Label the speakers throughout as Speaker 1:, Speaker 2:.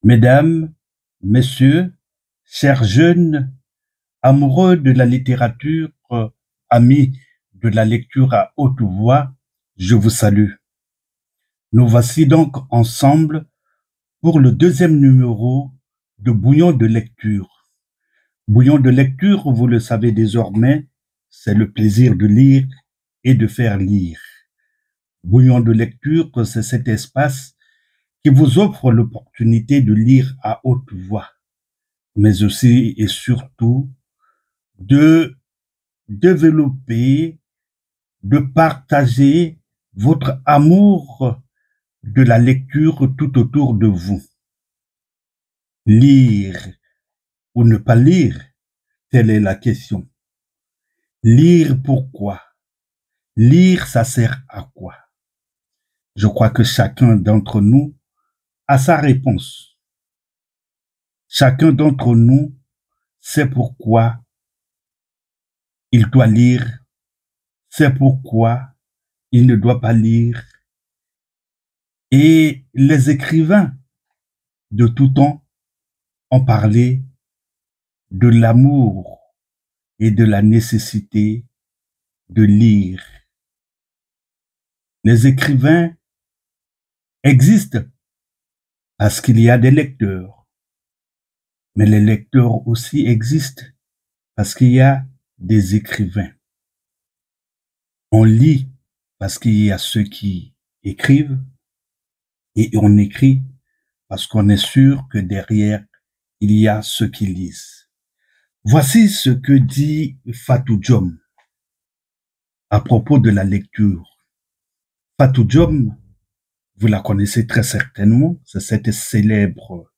Speaker 1: Mesdames, Messieurs, chers jeunes, amoureux de la littérature, amis de la lecture à haute voix, je vous salue. Nous voici donc ensemble pour le deuxième numéro de Bouillon de lecture. Bouillon de lecture, vous le savez désormais, c'est le plaisir de lire et de faire lire. Bouillon de lecture, c'est cet espace qui vous offre l'opportunité de lire à haute voix, mais aussi et surtout de développer, de partager votre amour de la lecture tout autour de vous. Lire ou ne pas lire, telle est la question. Lire pourquoi? Lire, ça sert à quoi? Je crois que chacun d'entre nous a sa réponse. Chacun d'entre nous sait pourquoi il doit lire, sait pourquoi il ne doit pas lire. Et les écrivains de tout temps ont parlé de l'amour et de la nécessité de lire. Les écrivains existent parce qu'il y a des lecteurs, mais les lecteurs aussi existent parce qu'il y a des écrivains. On lit parce qu'il y a ceux qui écrivent et on écrit parce qu'on est sûr que derrière, il y a ceux qui lisent. Voici ce que dit Fatou Diom à propos de la lecture. Fatou Diom, vous la connaissez très certainement, c'est cette célèbre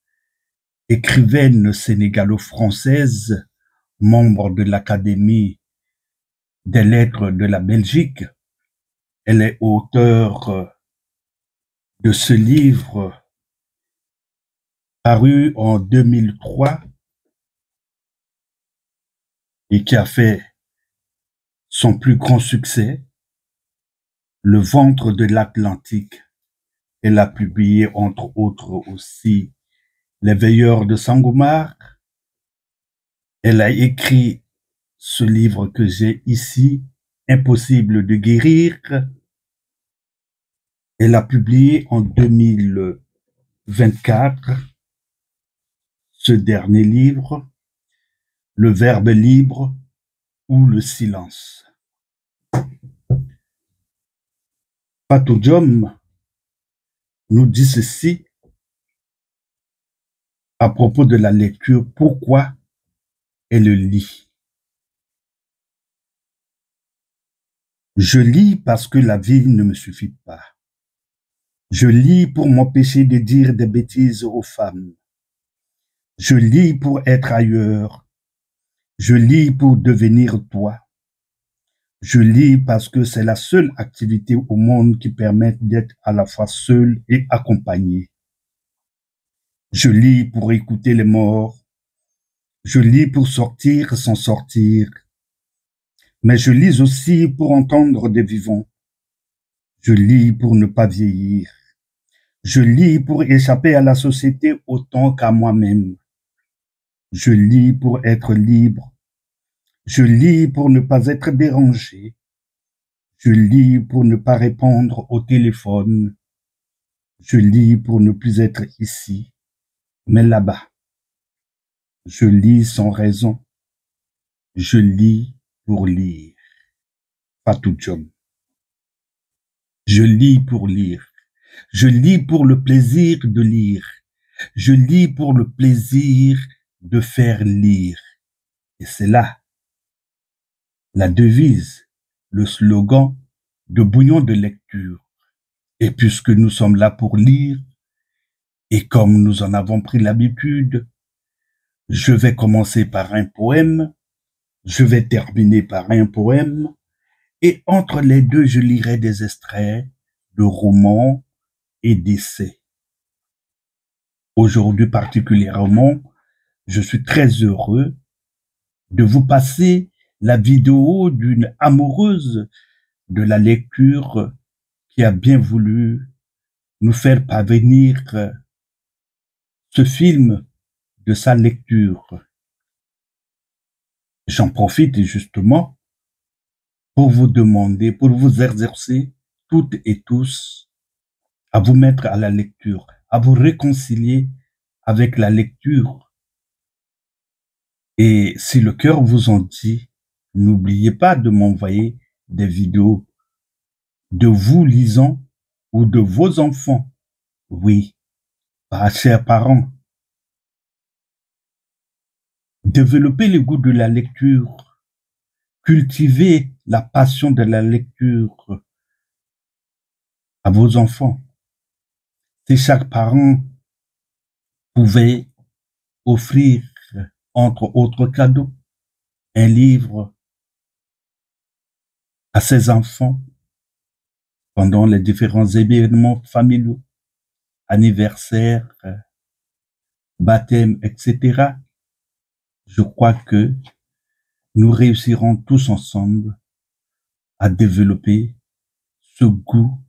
Speaker 1: écrivaine sénégalo-française, membre de l'Académie des lettres de la Belgique. Elle est auteure de ce livre paru en 2003 et qui a fait son plus grand succès, Le ventre de l'Atlantique. Elle a publié entre autres aussi Les veilleurs de Sangomar. Elle a écrit ce livre que j'ai ici, Impossible de guérir. Elle a publié en 2024 ce dernier livre, Le verbe libre ou le silence. Fatou Diom nous dit ceci à propos de la lecture, pourquoi elle lit. Je lis parce que la vie ne me suffit pas. Je lis pour m'empêcher de dire des bêtises aux femmes. Je lis pour être ailleurs. Je lis pour devenir toi. Je lis parce que c'est la seule activité au monde qui permet d'être à la fois seul et accompagné. Je lis pour écouter les morts. Je lis pour sortir sans sortir. Mais je lis aussi pour entendre des vivants. Je lis pour ne pas vieillir. Je lis pour échapper à la société autant qu'à moi-même. Je lis pour être libre. Je lis pour ne pas être dérangé. Je lis pour ne pas répondre au téléphone. Je lis pour ne plus être ici, mais là-bas. Je lis sans raison. Je lis pour lire. Fatou Diom. Je lis pour lire. Je lis pour le plaisir de lire. Je lis pour le plaisir de faire lire. Et c'est là la devise, le slogan de Bouillon de lecture. Et puisque nous sommes là pour lire, et comme nous en avons pris l'habitude, je vais commencer par un poème, je vais terminer par un poème, et entre les deux, je lirai des extraits de romans et d'essais. Aujourd'hui particulièrement, je suis très heureux de vous passer la vidéo d'une amoureuse de la lecture qui a bien voulu nous faire parvenir ce film de sa lecture. J'en profite justement pour vous demander, pour vous exercer toutes et tous à vous mettre à la lecture, à vous réconcilier avec la lecture. Et si le cœur vous en dit, n'oubliez pas de m'envoyer des vidéos de vous lisant ou de vos enfants. Oui, pas chers parents. Développez le goût de la lecture, cultivez la passion de la lecture à vos enfants. Si chaque parent pouvait offrir, entre autres cadeaux, un livre à ses enfants pendant les différents événements familiaux, anniversaires, baptêmes, etc., je crois que nous réussirons tous ensemble à développer ce goût,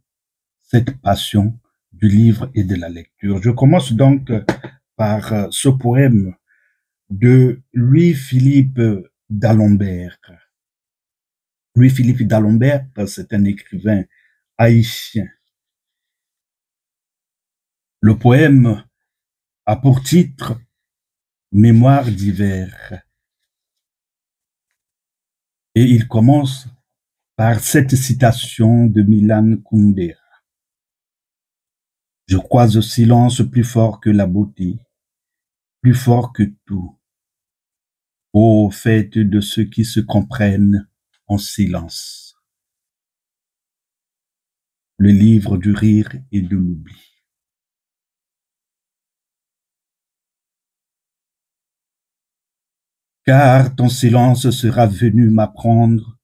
Speaker 1: cette passion du livre et de la lecture. Je commence donc par ce poème de Louis-Philippe d'Alembert. Louis-Philippe d'Alembert, c'est un écrivain haïtien. Le poème a pour titre Mémoire d'hiver. Et il commence par cette citation de Milan Kundera. Je crois au silence plus fort que la beauté, plus fort que tout. Ô fête de ceux qui se comprennent en silence. Le livre du rire et de l'oubli. Car ton silence sera venu m'apprendre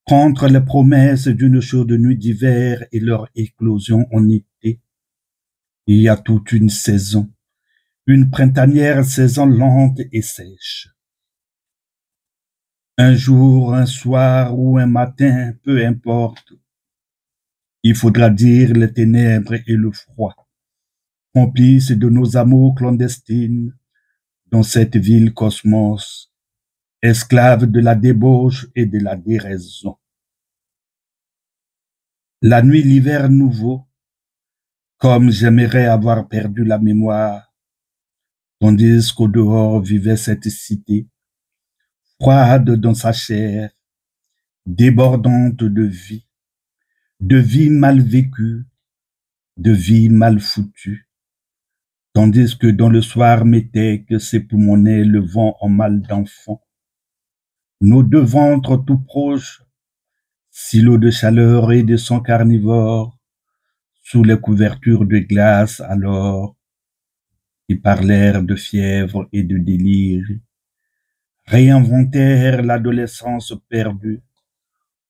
Speaker 1: contre les promesses d'une chaude nuit d'hiver et leur éclosion en été. Il y a toute une saison, une printanière saison lente et sèche. Un jour, un soir ou un matin, peu importe, il faudra dire les ténèbres et le froid, complices de nos amours clandestines, dans cette ville cosmos, esclave de la débauche et de la déraison. La nuit, l'hiver nouveau, comme j'aimerais avoir perdu la mémoire, tandis qu'au dehors vivait cette cité, froide dans sa chair, débordante de vie mal vécue, de vie mal foutue, tandis que dans le soir métèque s'époumonait le vent en mal d'enfant. Nos deux ventres tout proches, silos de chaleur et de sang carnivore, sous les couvertures de glace alors, qui parlèrent de fièvre et de délire, réinventèrent l'adolescence perdue,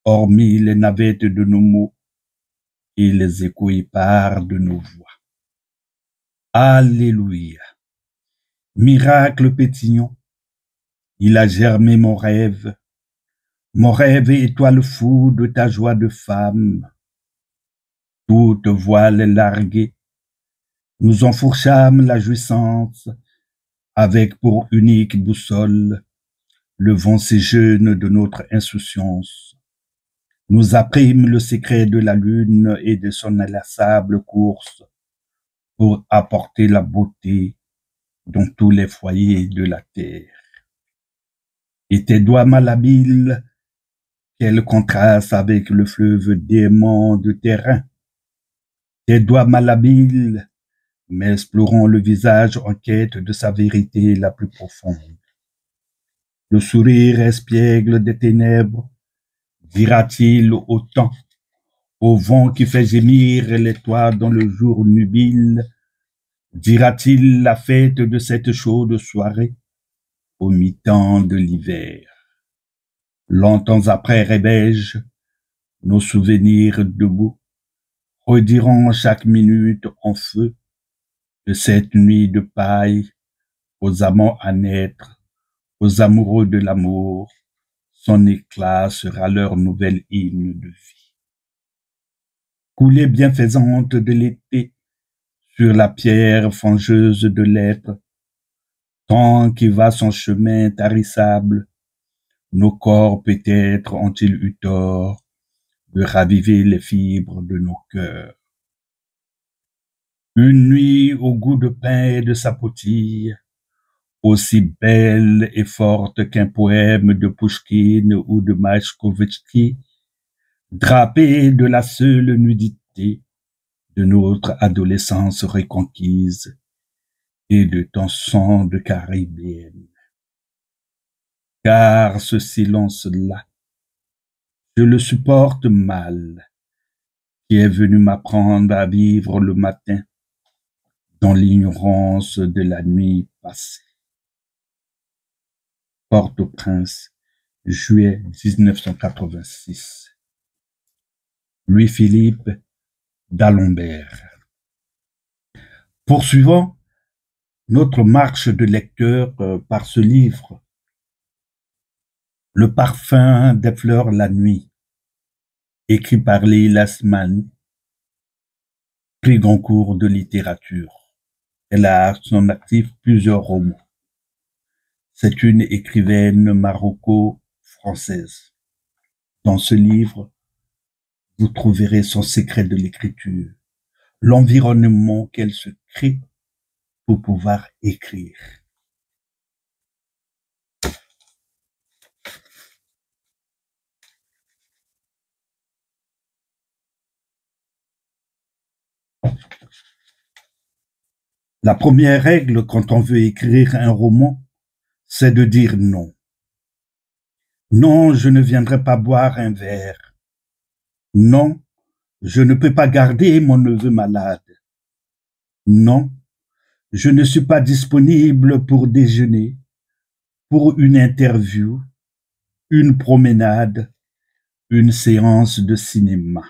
Speaker 1: hormis les navettes de nos mots et les échos épars de nos voix. Alléluia. Miracle pétillant, il a germé mon rêve étoile fou de ta joie de femme. Toute voile larguée, nous enfourchâmes la jouissance, avec pour unique boussole le vent si jeune de notre insouciance. Nous apprîmes le secret de la lune et de son inlassable course pour apporter la beauté dans tous les foyers de la terre. Et tes doigts malhabiles, quel contraste avec le fleuve dément de terrain. Tes doigts malhabiles, m'explorant le visage en quête de sa vérité la plus profonde. Le sourire espiègle des ténèbres, dira-t-il au temps, au vent qui fait gémir les toits dans le jour nubile, dira-t-il la fête de cette chaude soirée, au mi-temps de l'hiver. Longtemps après rébège, nos souvenirs debout, rediront chaque minute en feu de cette nuit de paille aux amants à naître, aux amoureux de l'amour, son éclat sera leur nouvelle hymne de vie. Coulée bienfaisante de l'été, sur la pierre fangeuse de l'être, temps qui va son chemin tarissable, nos corps peut-être ont-ils eu tort de raviver les fibres de nos cœurs. Une nuit au goût de pain et de sapotille, aussi belle et forte qu'un poème de Pouchkine ou de Maïchkovitchi, drapée de la seule nudité de notre adolescence reconquise et de ton sang de caribéenne. Car ce silence-là, je le supporte mal, qui est venu m'apprendre à vivre le matin dans l'ignorance de la nuit passée. Port-au-Prince, juillet 1986. Louis-Philippe d'Alembert. Poursuivons notre marche de lecteur par ce livre, Le parfum des fleurs la nuit, écrit par Leila Asman, prix Goncourt de littérature. Elle a à son actif plusieurs romans. C'est une écrivaine maroco-française. Dans ce livre, vous trouverez son secret de l'écriture, l'environnement qu'elle se crée pour pouvoir écrire. La première règle quand on veut écrire un roman, c'est de dire non. Non, je ne viendrai pas boire un verre. Non, je ne peux pas garder mon neveu malade. Non, je ne suis pas disponible pour déjeuner, pour une interview, une promenade, une séance de cinéma.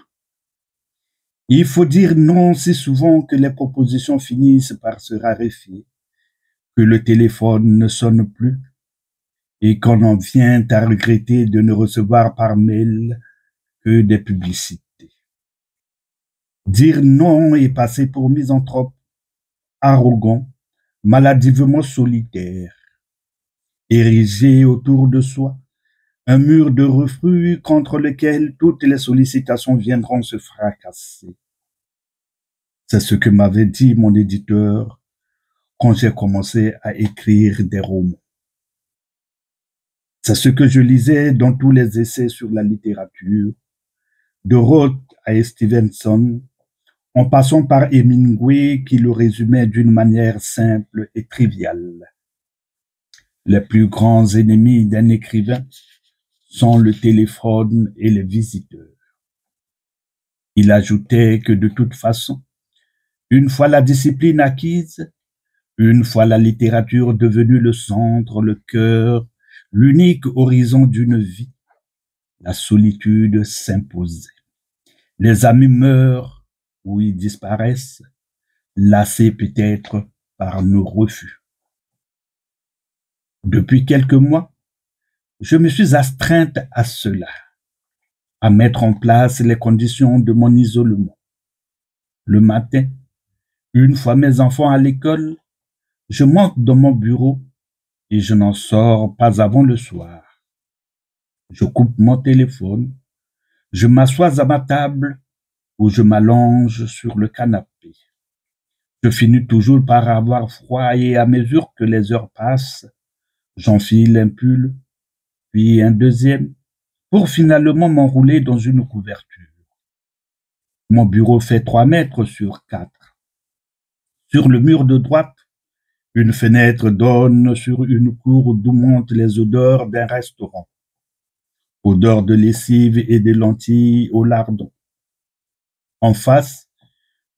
Speaker 1: Il faut dire non si souvent que les propositions finissent par se raréfier, que le téléphone ne sonne plus et qu'on en vient à regretter de ne recevoir par mail que des publicités. Dire non est passé pour misanthrope, arrogant, maladivement solitaire, érigé autour de soi, un mur de refus contre lequel toutes les sollicitations viendront se fracasser. C'est ce que m'avait dit mon éditeur quand j'ai commencé à écrire des romans. C'est ce que je lisais dans tous les essais sur la littérature, de Roth à Stevenson, en passant par Hemingway qui le résumait d'une manière simple et triviale. Les plus grands ennemis d'un écrivain sont le téléphone et les visiteurs. Il ajoutait que de toute façon, une fois la discipline acquise, une fois la littérature devenue le centre, le cœur, l'unique horizon d'une vie, la solitude s'imposait. Les amis meurent ou ils disparaissent, lassés peut-être par nos refus. Depuis quelques mois, je me suis astreinte à cela, à mettre en place les conditions de mon isolement. Le matin, une fois mes enfants à l'école, je monte dans mon bureau et je n'en sors pas avant le soir. Je coupe mon téléphone, je m'assois à ma table ou je m'allonge sur le canapé. Je finis toujours par avoir froid et à mesure que les heures passent, j'enfile un pull, puis un deuxième, pour finalement m'enrouler dans une couverture. Mon bureau fait 3 mètres sur 4. Sur le mur de droite, une fenêtre donne sur une cour d'où montent les odeurs d'un restaurant. Odeur de lessive et de lentilles au lardon. En face,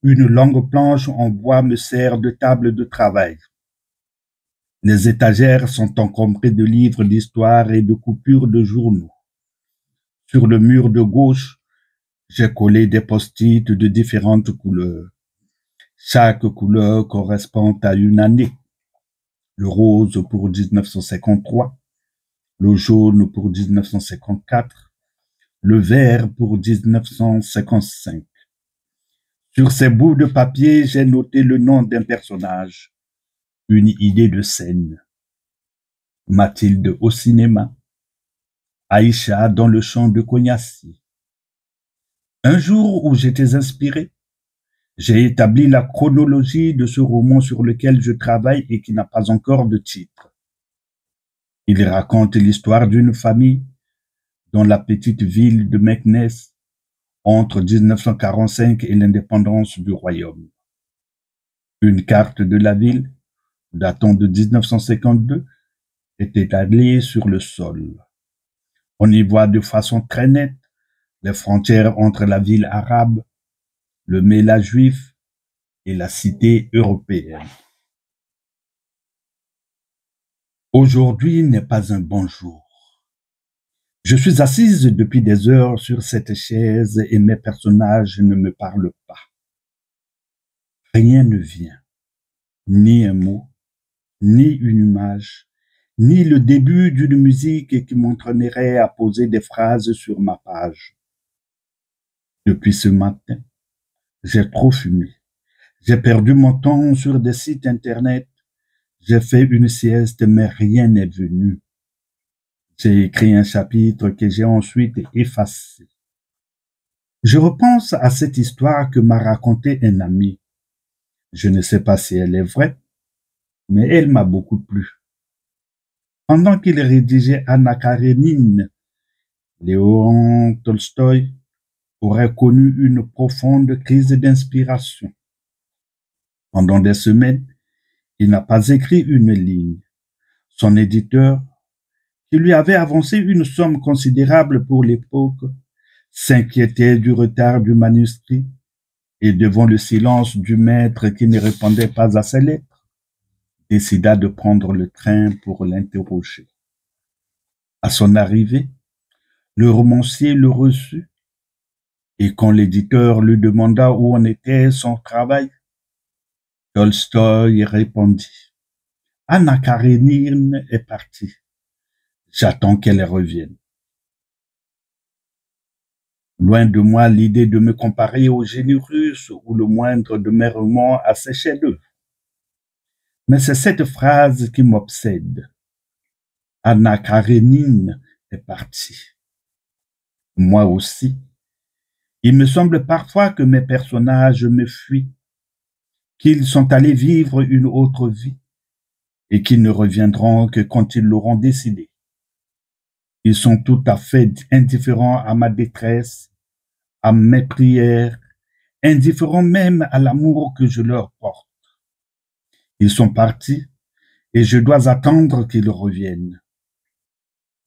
Speaker 1: une longue planche en bois me sert de table de travail. Les étagères sont encombrées de livres d'histoire et de coupures de journaux. Sur le mur de gauche, j'ai collé des post-it de différentes couleurs. Chaque couleur correspond à une année. Le rose pour 1953, le jaune pour 1954, le vert pour 1955. Sur ces bouts de papier, j'ai noté le nom d'un personnage, une idée de scène. Mathilde au cinéma, Aïcha dans le champ de Cognassi. Un jour où j'étais inspiré, j'ai établi la chronologie de ce roman sur lequel je travaille et qui n'a pas encore de titre. Il raconte l'histoire d'une famille dans la petite ville de Meknès entre 1945 et l'indépendance du royaume. Une carte de la ville, datant de 1952, est étalée sur le sol. On y voit de façon très nette les frontières entre la ville arabe, le Méla juif et la cité européenne. Aujourd'hui n'est pas un bon jour. Je suis assise depuis des heures sur cette chaise et mes personnages ne me parlent pas. Rien ne vient, ni un mot, ni une image, ni le début d'une musique qui m'entraînerait à poser des phrases sur ma page. Depuis ce matin, j'ai trop fumé. J'ai perdu mon temps sur des sites internet. J'ai fait une sieste, mais rien n'est venu. J'ai écrit un chapitre que j'ai ensuite effacé. Je repense à cette histoire que m'a racontée un ami. Je ne sais pas si elle est vraie, mais elle m'a beaucoup plu. Pendant qu'il rédigeait Anna Karénine, Léon Tolstoï aurait connu une profonde crise d'inspiration. Pendant des semaines, il n'a pas écrit une ligne. Son éditeur, qui lui avait avancé une somme considérable pour l'époque, s'inquiétait du retard du manuscrit et devant le silence du maître qui ne répondait pas à ses lettres, décida de prendre le train pour l'interroger. À son arrivée, le romancier le reçut et quand l'éditeur lui demanda où en était son travail, Tolstoï répondit: Anna Karénine est partie. J'attends qu'elle revienne. Loin de moi l'idée de me comparer au génie russe ou le moindre de mes romans à ses chefs-d'œuvre. Mais c'est cette phrase qui m'obsède. Anna Karénine est partie. Moi aussi. Il me semble parfois que mes personnages me fuient, qu'ils sont allés vivre une autre vie et qu'ils ne reviendront que quand ils l'auront décidé. Ils sont tout à fait indifférents à ma détresse, à mes prières, indifférents même à l'amour que je leur porte. Ils sont partis et je dois attendre qu'ils reviennent.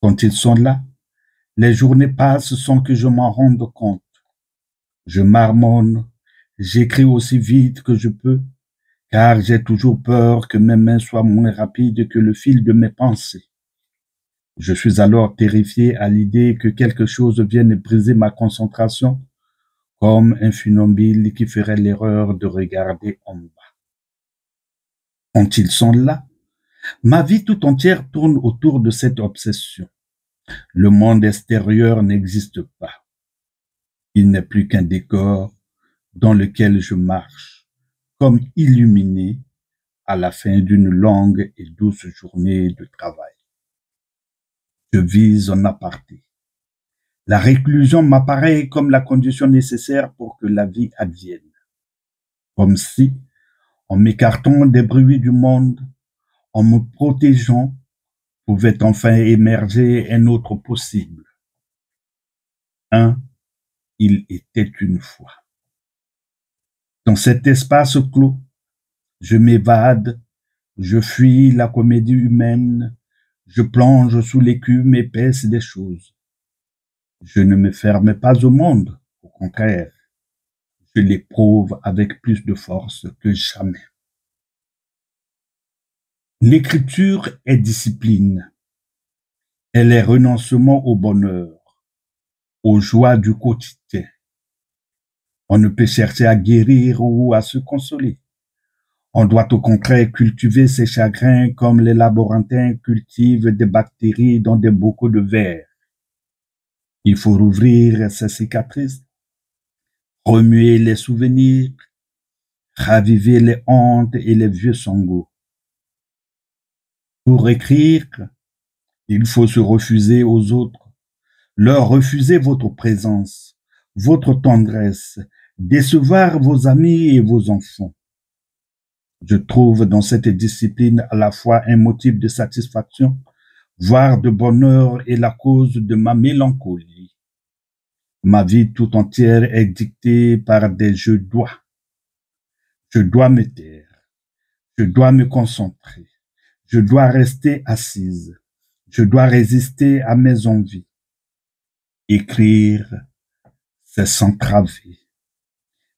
Speaker 1: Quand ils sont là, les journées passent sans que je m'en rende compte. Je marmonne, j'écris aussi vite que je peux, car j'ai toujours peur que mes mains soient moins rapides que le fil de mes pensées. Je suis alors terrifié à l'idée que quelque chose vienne briser ma concentration, comme un funambule qui ferait l'erreur de regarder en bas. Quand ils sont là, ma vie tout entière tourne autour de cette obsession. Le monde extérieur n'existe pas. Il n'est plus qu'un décor dans lequel je marche, comme illuminé à la fin d'une longue et douce journée de travail. Je vise en aparté. La réclusion m'apparaît comme la condition nécessaire pour que la vie advienne. Comme si, en m'écartant des bruits du monde, en me protégeant, pouvait enfin émerger un autre possible. Il était une fois. Dans cet espace clos, je m'évade, je fuis la comédie humaine, je plonge sous l'écume épaisse des choses. Je ne me ferme pas au monde, au contraire, je l'éprouve avec plus de force que jamais. L'écriture est discipline. Elle est renoncement au bonheur, aux joies du quotidien. On ne peut chercher à guérir ou à se consoler. On doit au contraire cultiver ses chagrins comme les laborantins cultivent des bactéries dans des bocaux de verre. Il faut rouvrir ses cicatrices, remuer les souvenirs raviver les hontes et les vieux sanglots. Pour écrire, il faut se refuser aux autres, leur refuser votre présence, votre tendresse, décevoir vos amis et vos enfants. Je trouve dans cette discipline à la fois un motif de satisfaction, voire de bonheur et la cause de ma mélancolie. Ma vie tout entière est dictée par des je dois. Je dois me taire, je dois me concentrer, je dois rester assise, je dois résister à mes envies. Écrire, c'est s'entraver.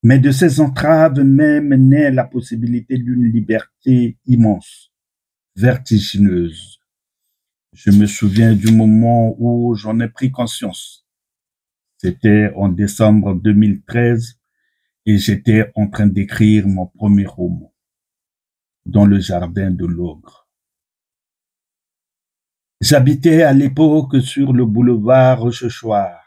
Speaker 1: Mais de ces entraves même naît la possibilité d'une liberté immense, vertigineuse. Je me souviens du moment où j'en ai pris conscience. C'était en décembre 2013 et j'étais en train d'écrire mon premier roman, Dans le jardin de l'ogre. J'habitais à l'époque sur le boulevard Rochechouart.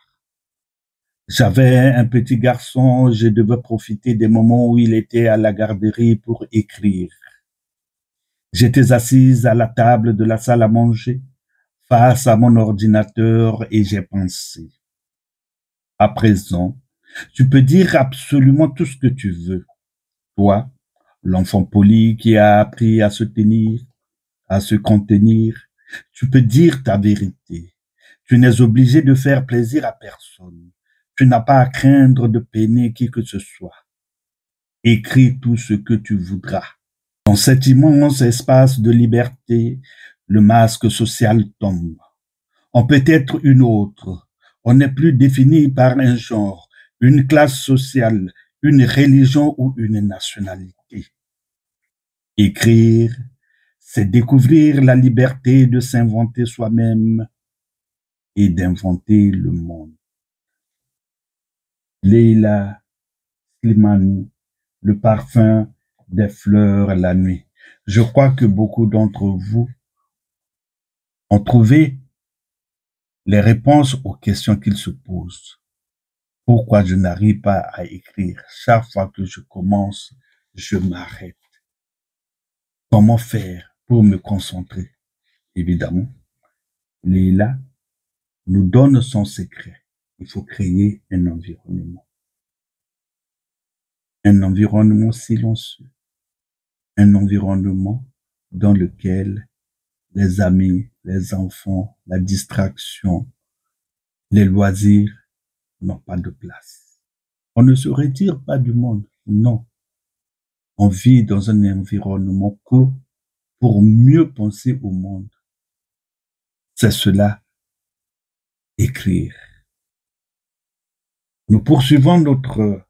Speaker 1: J'avais un petit garçon, je devais profiter des moments où il était à la garderie pour écrire. J'étais assise à la table de la salle à manger, face à mon ordinateur et j'ai pensé. À présent, tu peux dire absolument tout ce que tu veux. Toi, l'enfant poli qui a appris à se tenir, à se contenir, tu peux dire ta vérité. Tu n'es obligé de faire plaisir à personne. Tu n'as pas à craindre de peiner qui que ce soit. Écris tout ce que tu voudras. Dans cet immense espace de liberté, le masque social tombe. On peut être une autre. On n'est plus défini par un genre, une classe sociale, une religion ou une nationalité. Écrire, c'est découvrir la liberté de s'inventer soi-même et d'inventer le monde. Leila Slimani, le parfum des fleurs la nuit. Je crois que beaucoup d'entre vous ont trouvé les réponses aux questions qu'ils se posent. Pourquoi je n'arrive pas à écrire? Chaque fois que je commence, je m'arrête. Comment faire pour me concentrer? Évidemment, Leila nous donne son secret. Il faut créer un environnement silencieux, un environnement dans lequel les amis, les enfants, la distraction, les loisirs n'ont pas de place. On ne se retire pas du monde, non. On vit dans un environnement clos pour mieux penser au monde. C'est cela, écrire. Nous poursuivons notre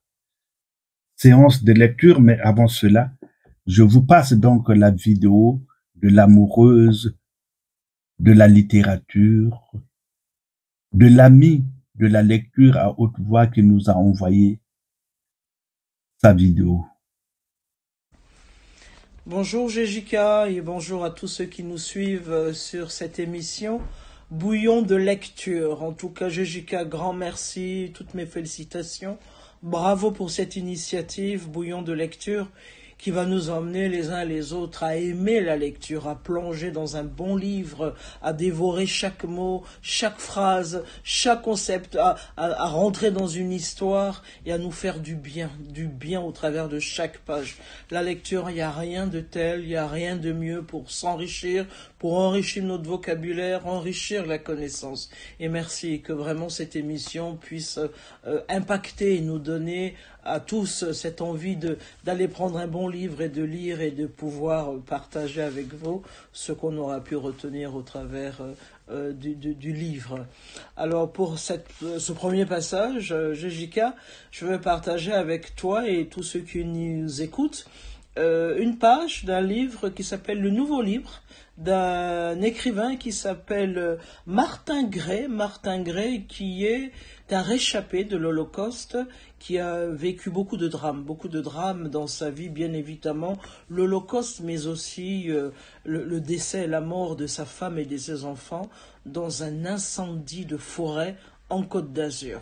Speaker 1: séance de lecture, mais avant cela, je vous passe donc la vidéo de l'amoureuse de la littérature, de l'ami de la lecture à haute voix qui nous a envoyé sa vidéo.
Speaker 2: Bonjour Jessica et bonjour à tous ceux qui nous suivent sur cette émission Bouillon de lecture. En tout cas, Jessica, grand merci, toutes mes félicitations. Bravo pour cette initiative Bouillon de lecture qui va nous emmener les uns les autres à aimer la lecture, à plonger dans un bon livre, à dévorer chaque mot, chaque phrase, chaque concept, à rentrer dans une histoire et à nous faire du bien au travers de chaque page. La lecture, il n'y a rien de tel, il n'y a rien de mieux pour s'enrichir, pour enrichir notre vocabulaire, enrichir la connaissance. Et merci, que vraiment cette émission puisse impacter et nous donner à tous cette envie d'aller prendre un bon livre et de lire et de pouvoir partager avec vous ce qu'on aura pu retenir au travers du livre. Alors pour ce premier passage, Jessica, je vais partager avec toi et tous ceux qui nous écoutent une page d'un livre qui s'appelle Le Nouveau Livre, d'un écrivain qui s'appelle Martin Gray qui est un réchappé de l'Holocauste, qui a vécu beaucoup de drames dans sa vie, bien évidemment, l'Holocauste, mais aussi le décès et la mort de sa femme et de ses enfants dans un incendie de forêt en Côte d'Azur.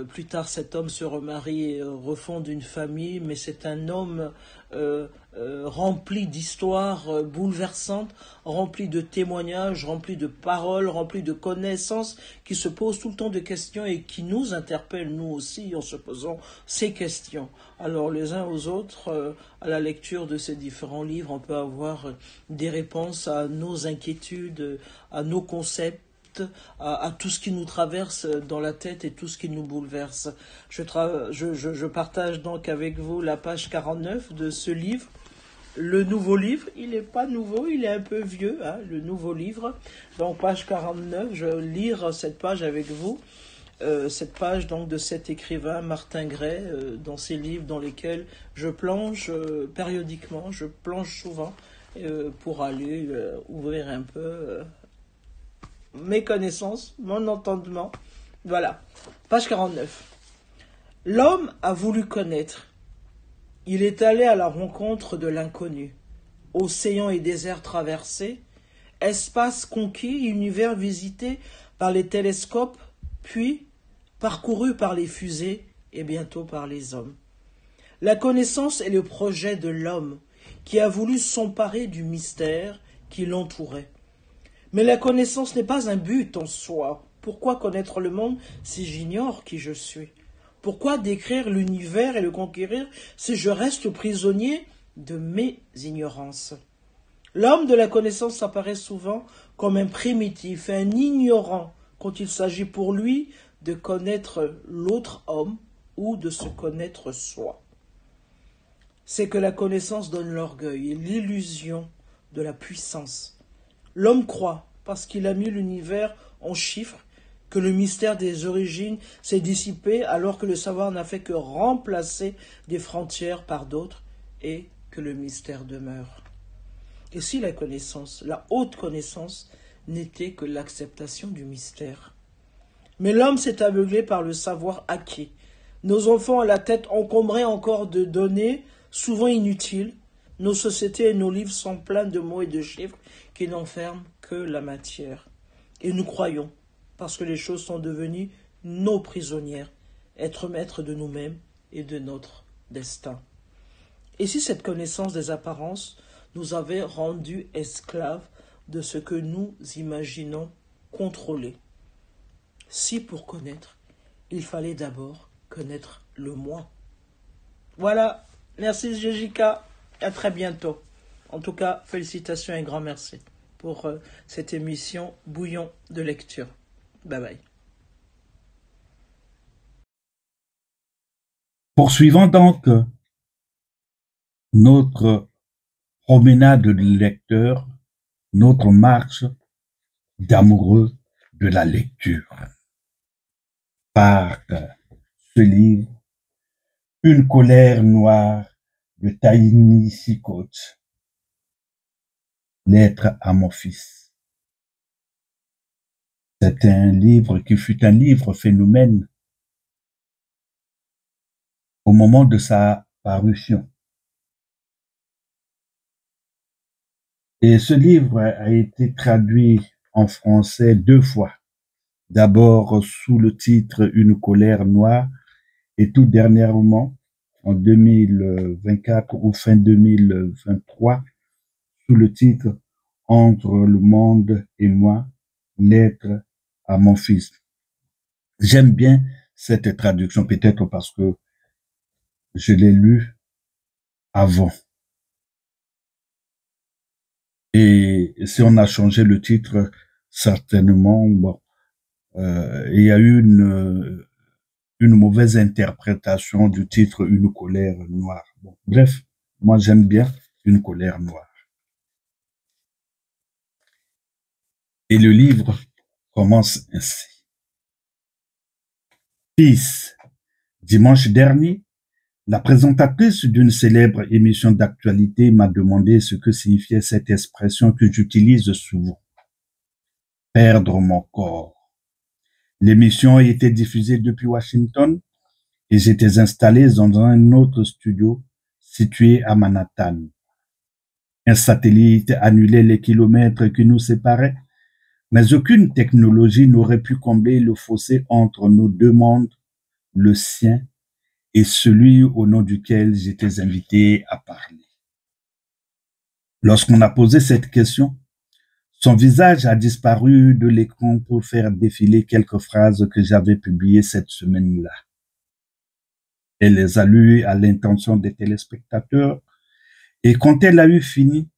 Speaker 2: Plus tard, cet homme se remarie et refonde une famille, mais c'est un homme rempli d'histoires bouleversantes, rempli de témoignages, rempli de paroles, rempli de connaissances, qui se pose tout le temps de questions et qui nous interpelle, nous aussi, en se posant ces questions. Alors, les uns aux autres, à la lecture de ces différents livres, on peut avoir des réponses à nos inquiétudes, à nos concepts, à tout ce qui nous traverse dans la tête et tout ce qui nous bouleverse. Je partage donc avec vous la page 49 de ce livre. Le nouveau livre, il n'est pas nouveau, il est un peu vieux, hein, le nouveau livre. Donc page 49, je vais lire cette page avec vous. Cette page donc de cet écrivain Martin Gray, dans ses livres dans lesquels je plonge périodiquement, je plonge souvent pour aller ouvrir un peu mes connaissances, mon entendement. Voilà. Page 49. L'homme a voulu connaître. Il est allé à la rencontre de l'inconnu. Océans et déserts traversés, espaces conquis, univers visités par les télescopes, puis parcourus par les fusées et bientôt par les hommes. La connaissance est le projet de l'homme qui a voulu s'emparer du mystère qui l'entourait. Mais la connaissance n'est pas un but en soi. Pourquoi connaître le monde si j'ignore qui je suis? Pourquoi décrire l'univers et le conquérir si je reste prisonnier de mes ignorances? L'homme de la connaissance apparaît souvent comme un primitif, un ignorant, quand il s'agit pour lui de connaître l'autre homme ou de se connaître soi. C'est que la connaissance donne l'orgueil et l'illusion de la puissance. L'homme croit, parce qu'il a mis l'univers en chiffres, que le mystère des origines s'est dissipé alors que le savoir n'a fait que remplacer des frontières par d'autres et que le mystère demeure. Et si la connaissance, la haute connaissance, n'était que l'acceptation du mystère? Mais l'homme s'est aveuglé par le savoir acquis. Nos enfants à la tête encombrée encore de données, souvent inutiles. Nos sociétés et nos livres sont pleins de mots et de chiffres qui n'enferment que la matière. Et nous croyons, parce que les choses sont devenues nos prisonnières, être maîtres de nous-mêmes et de notre destin. Et si cette connaissance des apparences nous avait rendus esclaves de ce que nous imaginons contrôler? Si pour connaître, il fallait d'abord connaître le moi. Voilà, merci Jessica. À très bientôt. En tout cas, félicitations et un grand merci pour cette émission Bouillon de lecture. Bye bye.
Speaker 1: Poursuivons donc notre promenade de lecteur, notre marche d'amoureux de la lecture par ce livre, Une colère noire de Ta-Nehisi Coates, Lettre à mon fils. C'est un livre qui fut un livre phénomène au moment de sa parution. Et ce livre a été traduit en français 2 fois. D'abord sous le titre Une colère noire et tout dernièrement en 2024 ou fin 2023 sous le titre Entre le monde et moi, lettre à mon fils. J'aime bien cette traduction, peut-être parce que je l'ai lu avant. Et si on a changé le titre, certainement, bon, il y a eu une mauvaise interprétation du titre Une colère noire. Bon, bref, moi j'aime bien Une colère noire. Et le livre commence ainsi. Fils, dimanche dernier, la présentatrice d'une célèbre émission d'actualité m'a demandé ce que signifiait cette expression que j'utilise souvent. Perdre mon corps. L'émission a été diffusée depuis Washington et j'étais installé dans un autre studio situé à Manhattan. Un satellite annulait les kilomètres qui nous séparaient, mais aucune technologie n'aurait pu combler le fossé entre nos deux mondes le sien et celui au nom duquel j'étais invité à parler. Lorsqu'on a posé cette question, son visage a disparu de l'écran pour faire défiler quelques phrases que j'avais publiées cette semaine-là. Elle les a lues à l'intention des téléspectateurs et quand elle a eu fini,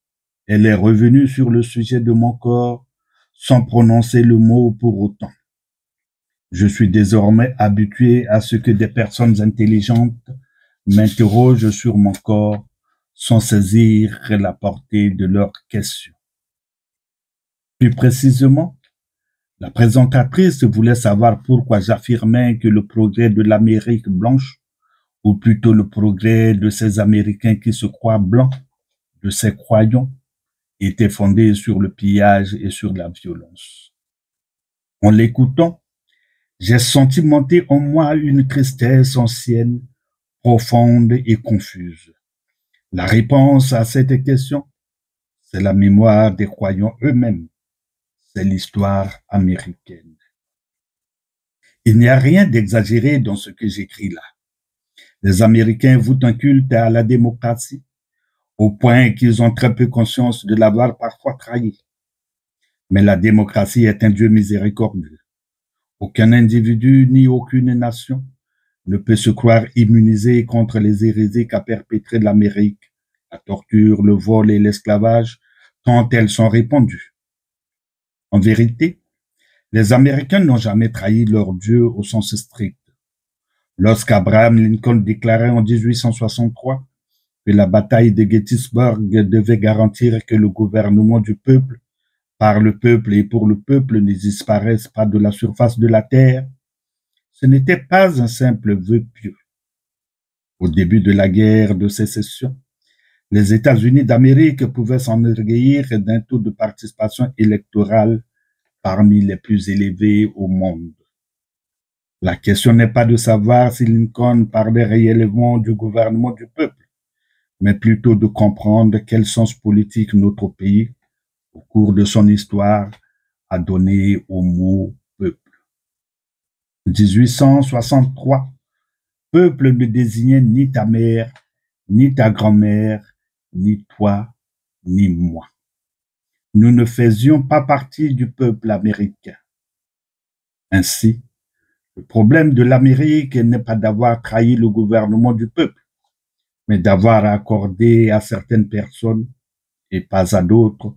Speaker 1: elle est revenue sur le sujet de mon corps sans prononcer le mot pour autant. Je suis désormais habitué à ce que des personnes intelligentes m'interrogent sur mon corps sans saisir la portée de leurs questions. Plus précisément, la présentatrice voulait savoir pourquoi j'affirmais que le progrès de l'Amérique blanche, ou plutôt le progrès de ces Américains qui se croient blancs, de ces croyants, était fondé sur le pillage et sur la violence. En l'écoutant, j'ai senti monter en moi une tristesse ancienne, profonde et confuse. La réponse à cette question, c'est la mémoire des croyants eux-mêmes. C'est l'histoire américaine. Il n'y a rien d'exagéré dans ce que j'écris là. Les Américains vouent un culte à la démocratie, au point qu'ils ont très peu conscience de l'avoir parfois trahi. Mais la démocratie est un Dieu miséricordieux. Aucun individu ni aucune nation ne peut se croire immunisé contre les hérésies qu'a perpétrées l'Amérique, la torture, le vol et l'esclavage, tant elles sont répandues. En vérité, les Américains n'ont jamais trahi leur Dieu au sens strict. Lorsqu'Abraham Lincoln déclarait en 1863 que la bataille de Gettysburg devait garantir que le gouvernement du peuple, par le peuple et pour le peuple, ne disparaisse pas de la surface de la terre, ce n'était pas un simple vœu pieux. Au début de la guerre de sécession, les États-Unis d'Amérique pouvaient s'enorgueillir d'un taux de participation électorale parmi les plus élevés au monde. La question n'est pas de savoir si Lincoln parlait réellement du gouvernement du peuple, mais plutôt de comprendre quel sens politique notre pays, au cours de son histoire, a donné au mot peuple. 1863, peuple ne désignait ni ta mère, ni ta grand-mère, ni toi, ni moi. Nous ne faisions pas partie du peuple américain. Ainsi, le problème de l'Amérique n'est pas d'avoir trahi le gouvernement du peuple, mais d'avoir accordé à certaines personnes, et pas à d'autres,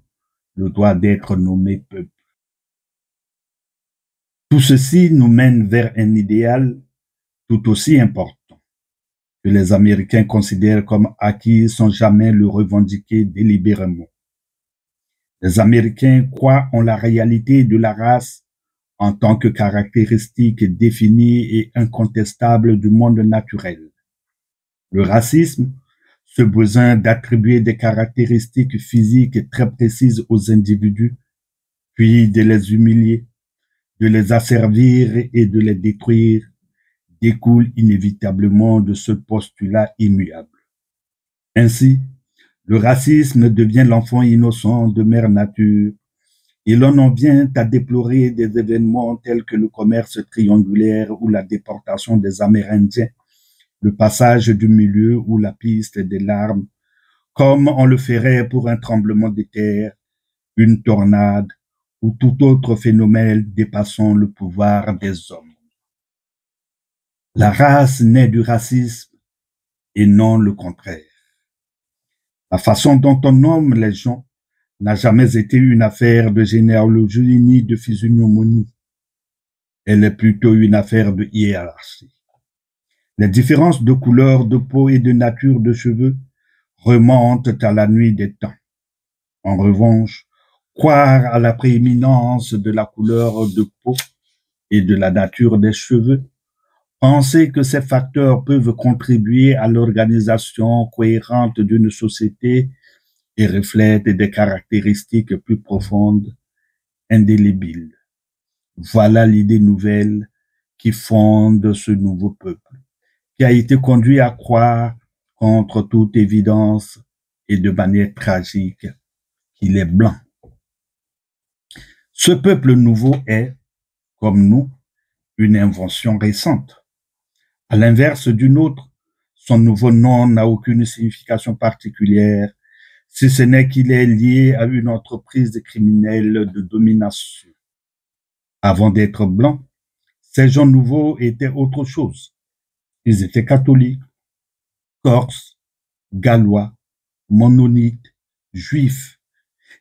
Speaker 1: le droit d'être nommé peuple. Tout ceci nous mène vers un idéal tout aussi important, que les Américains considèrent comme acquis sans jamais le revendiquer délibérément. Les Américains croient en la réalité de la race en tant que caractéristique définie et incontestable du monde naturel. Le racisme, ce besoin d'attribuer des caractéristiques physiques très précises aux individus, puis de les humilier, de les asservir et de les détruire, découle inévitablement de ce postulat immuable. Ainsi, le racisme devient l'enfant innocent de mère nature et l'on en vient à déplorer des événements tels que le commerce triangulaire ou la déportation des Amérindiens, le passage du milieu ou la piste des larmes, comme on le ferait pour un tremblement de terre, une tornade ou tout autre phénomène dépassant le pouvoir des hommes. La race naît du racisme et non le contraire. La façon dont on nomme les gens n'a jamais été une affaire de généalogie ni de physiognomonie. Elle est plutôt une affaire de hiérarchie. Les différences de couleur de peau et de nature de cheveux remontent à la nuit des temps. En revanche, croire à la prééminence de la couleur de peau et de la nature des cheveux, penser que ces facteurs peuvent contribuer à l'organisation cohérente d'une société et reflètent des caractéristiques plus profondes, indélébiles. Voilà l'idée nouvelle qui fonde ce nouveau peuple, qui a été conduit à croire, contre toute évidence et de manière tragique, qu'il est blanc. Ce peuple nouveau est, comme nous, une invention récente. À l'inverse d'une autre, son nouveau nom n'a aucune signification particulière, si ce n'est qu'il est lié à une entreprise criminelle de domination. Avant d'être blancs, ces gens nouveaux étaient autre chose. Ils étaient catholiques, corses, gallois, mennonites, juifs.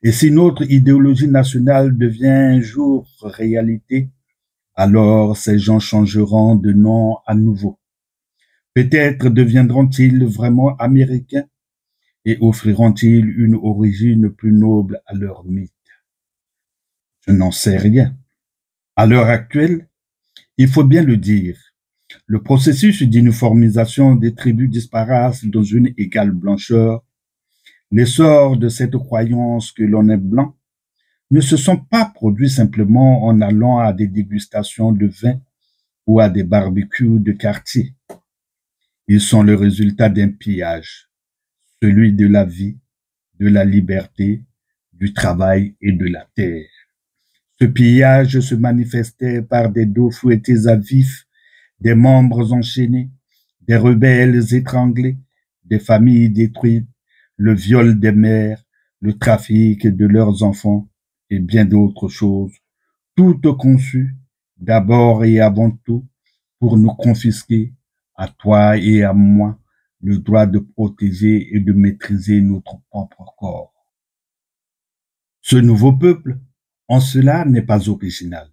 Speaker 1: Et si notre idéologie nationale devient un jour réalité, alors ces gens changeront de nom à nouveau. Peut-être deviendront-ils vraiment américains et offriront-ils une origine plus noble à leur mythe. Je n'en sais rien. À l'heure actuelle, il faut bien le dire, le processus d'uniformisation des tribus disparates dans une égale blancheur, l'essor de cette croyance que l'on est blanc, ne se sont pas produits simplement en allant à des dégustations de vin ou à des barbecues de quartier. Ils sont le résultat d'un pillage, celui de la vie, de la liberté, du travail et de la terre. Ce pillage se manifestait par des dos fouettés à vif, des membres enchaînés, des rebelles étranglés, des familles détruites, le viol des mères, le trafic de leurs enfants et bien d'autres choses, toutes conçues d'abord et avant tout pour nous confisquer, à toi et à moi, le droit de protéger et de maîtriser notre propre corps. Ce nouveau peuple, en cela, n'est pas original.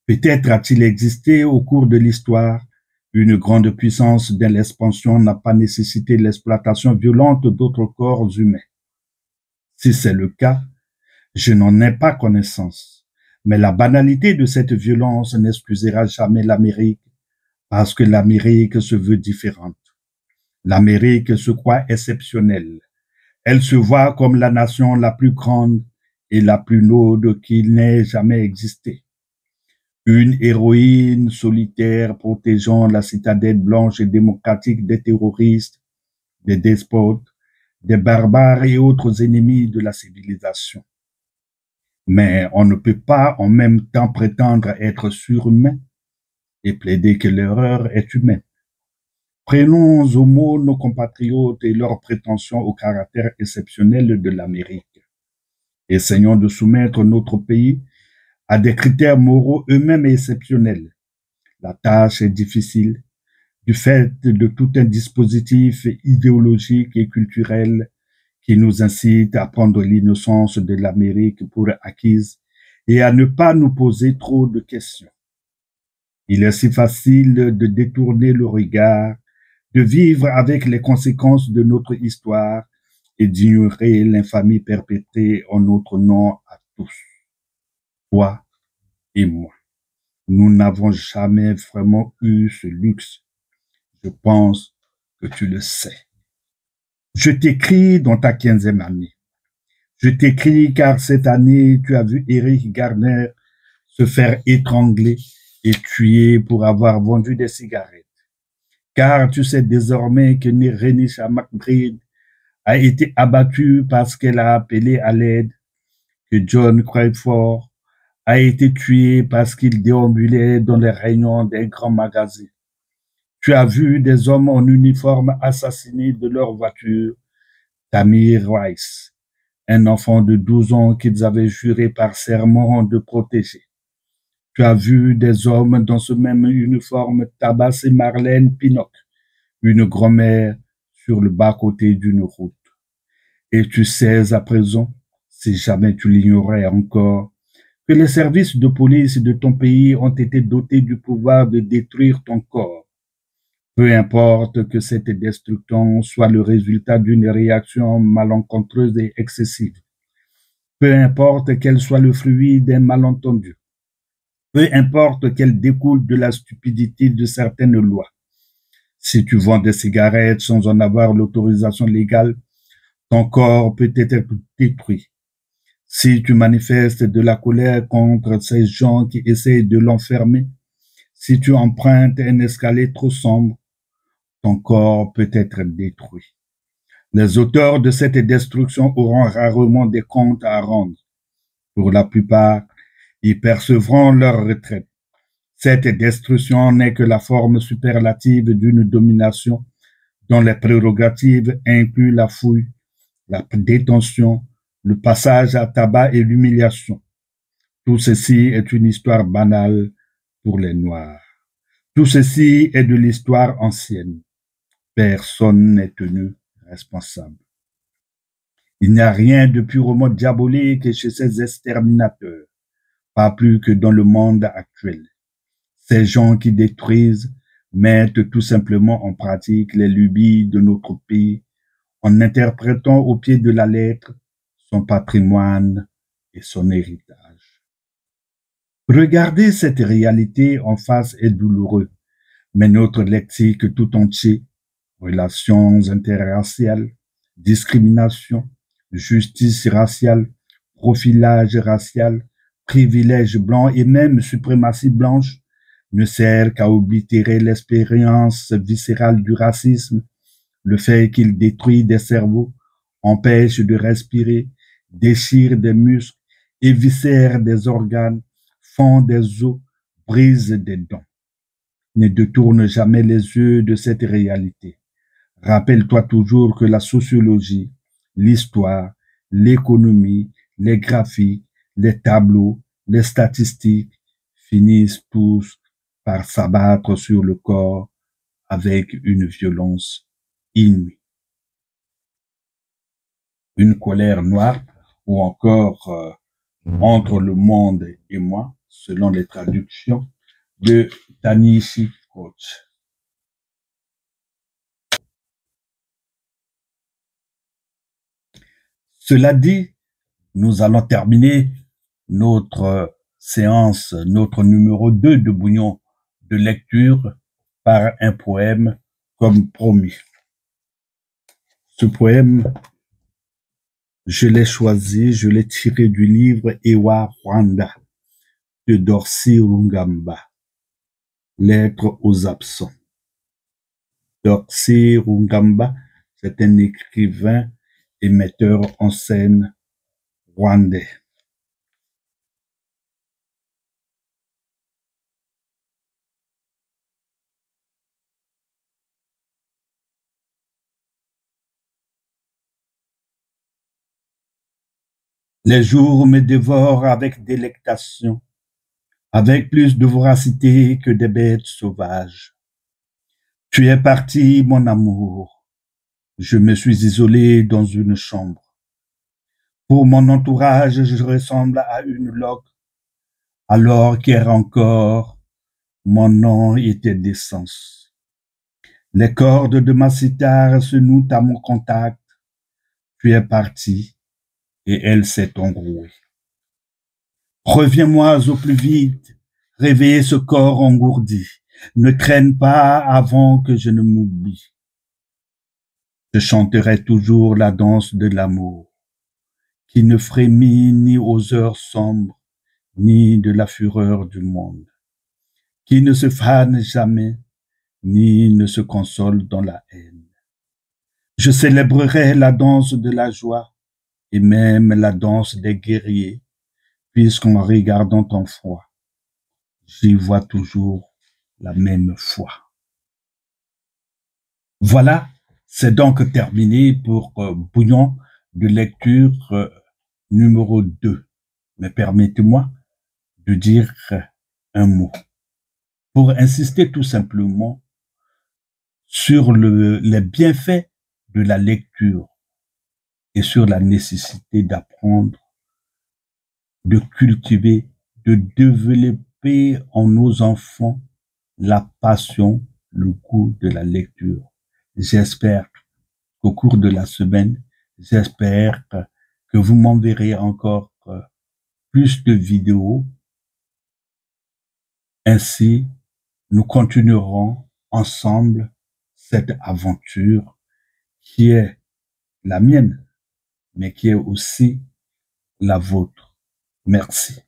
Speaker 1: Peut-être a-t-il existé au cours de l'histoire. Une grande puissance dont l'expansion n'a pas nécessité l'exploitation violente d'autres corps humains. Si c'est le cas, je n'en ai pas connaissance. Mais la banalité de cette violence n'excusera jamais l'Amérique, parce que l'Amérique se veut différente. L'Amérique se croit exceptionnelle. Elle se voit comme la nation la plus grande et la plus noble qu'il n'ait jamais existé. Une héroïne solitaire protégeant la citadelle blanche et démocratique des terroristes, des despotes, des barbares et autres ennemis de la civilisation. Mais on ne peut pas en même temps prétendre être surhumain et plaider que l'erreur est humaine. Prenons au mot nos compatriotes et leurs prétentions au caractère exceptionnel de l'Amérique. Essayons de soumettre notre pays à des critères moraux eux-mêmes exceptionnels. La tâche est difficile du fait de tout un dispositif idéologique et culturel qui nous incite à prendre l'innocence de l'Amérique pour acquise et à ne pas nous poser trop de questions. Il est si facile de détourner le regard, de vivre avec les conséquences de notre histoire et d'ignorer l'infamie perpétrée en notre nom à tous. Toi et moi. Nous n'avons jamais vraiment eu ce luxe. Je pense que tu le sais. Je t'écris dans ta 15e année. Je t'écris car cette année, tu as vu Eric Garner se faire étrangler et tuer pour avoir vendu des cigarettes. Car tu sais désormais que Renisha McBride a été abattue parce qu'elle a appelé à l'aide, que John Crawford a été tué parce qu'il déambulait dans les rayons d'un grand magasin. Tu as vu des hommes en uniforme assassinés de leur voiture, Tamir Rice, un enfant de 12 ans qu'ils avaient juré par serment de protéger. Tu as vu des hommes dans ce même uniforme tabasser Marlène Pinnock, une grand-mère sur le bas-côté d'une route. Et tu sais à présent, si jamais tu l'ignorais encore, que les services de police de ton pays ont été dotés du pouvoir de détruire ton corps. Peu importe que cette destruction soit le résultat d'une réaction malencontreuse et excessive. Peu importe qu'elle soit le fruit d'un malentendu. Peu importe qu'elle découle de la stupidité de certaines lois. Si tu vends des cigarettes sans en avoir l'autorisation légale, ton corps peut être détruit. Si tu manifestes de la colère contre ces gens qui essayent de l'enfermer, si tu empruntes un escalier trop sombre, ton corps peut être détruit. Les auteurs de cette destruction auront rarement des comptes à rendre. Pour la plupart, ils percevront leur retraite. Cette destruction n'est que la forme superlative d'une domination dont les prérogatives incluent la fouille, la détention, le passage à tabac et l'humiliation. Tout ceci est une histoire banale pour les Noirs. Tout ceci est de l'histoire ancienne. Personne n'est tenu responsable. Il n'y a rien de purement diabolique chez ces exterminateurs, pas plus que dans le monde actuel. Ces gens qui détruisent mettent tout simplement en pratique les lubies de notre pays en interprétant au pied de la lettre son patrimoine et son héritage. Regarder cette réalité en face est douloureux, mais notre lexique tout entier, relations interraciales, discrimination, justice raciale, profilage racial, privilèges blancs et même suprématie blanche, ne sert qu'à oblitérer l'expérience viscérale du racisme, le fait qu'il détruit des cerveaux, empêche de respirer, déchire des muscles, éviscère des organes, fend des os, brise des dents. Ne détourne jamais les yeux de cette réalité. Rappelle-toi toujours que la sociologie, l'histoire, l'économie, les graphiques, les tableaux, les statistiques finissent tous par s'abattre sur le corps avec une violence inouïe. Une colère noire ou encore entre le monde et moi, selon les traductions de Ta-Nehisi Coates. Cela dit, nous allons terminer notre séance, notre numéro 2 de bouillon de lecture par un poème comme promis. Ce poème, je l'ai choisi, je l'ai tiré du livre Ewa Rwanda de Dorcy Rungamba, Lettres aux absents. Dorcy Rungamba, c'est un écrivain et metteur en scène rwandais. Les jours me dévorent avec délectation, avec plus de voracité que des bêtes sauvages. Tu es parti, mon amour. Je me suis isolé dans une chambre. Pour mon entourage, je ressemble à une loque, alors qu'hier encore, mon nom était d'essence. Les cordes de ma cithare se nouent à mon contact. Tu es parti et elle s'est enrouée. Reviens-moi au plus vite, réveillez ce corps engourdi. Ne traîne pas avant que je ne m'oublie. Je chanterai toujours la danse de l'amour, qui ne frémit ni aux heures sombres, ni de la fureur du monde, qui ne se fane jamais, ni ne se console dans la haine. Je célébrerai la danse de la joie, et même la danse des guerriers, puisqu'en regardant ton froid, j'y vois toujours la même foi. Voilà, c'est donc terminé pour bouillon de lecture numéro 2. Mais permettez-moi de dire un mot pour insister tout simplement sur les bienfaits de la lecture et sur la nécessité d'apprendre, de cultiver, de développer en nos enfants la passion, le goût de la lecture. J'espère qu'au cours de la semaine, j'espère que vous m'enverrez encore plus de vidéos. Ainsi, nous continuerons ensemble cette aventure qui est la mienne, mais qui est aussi la vôtre. Merci.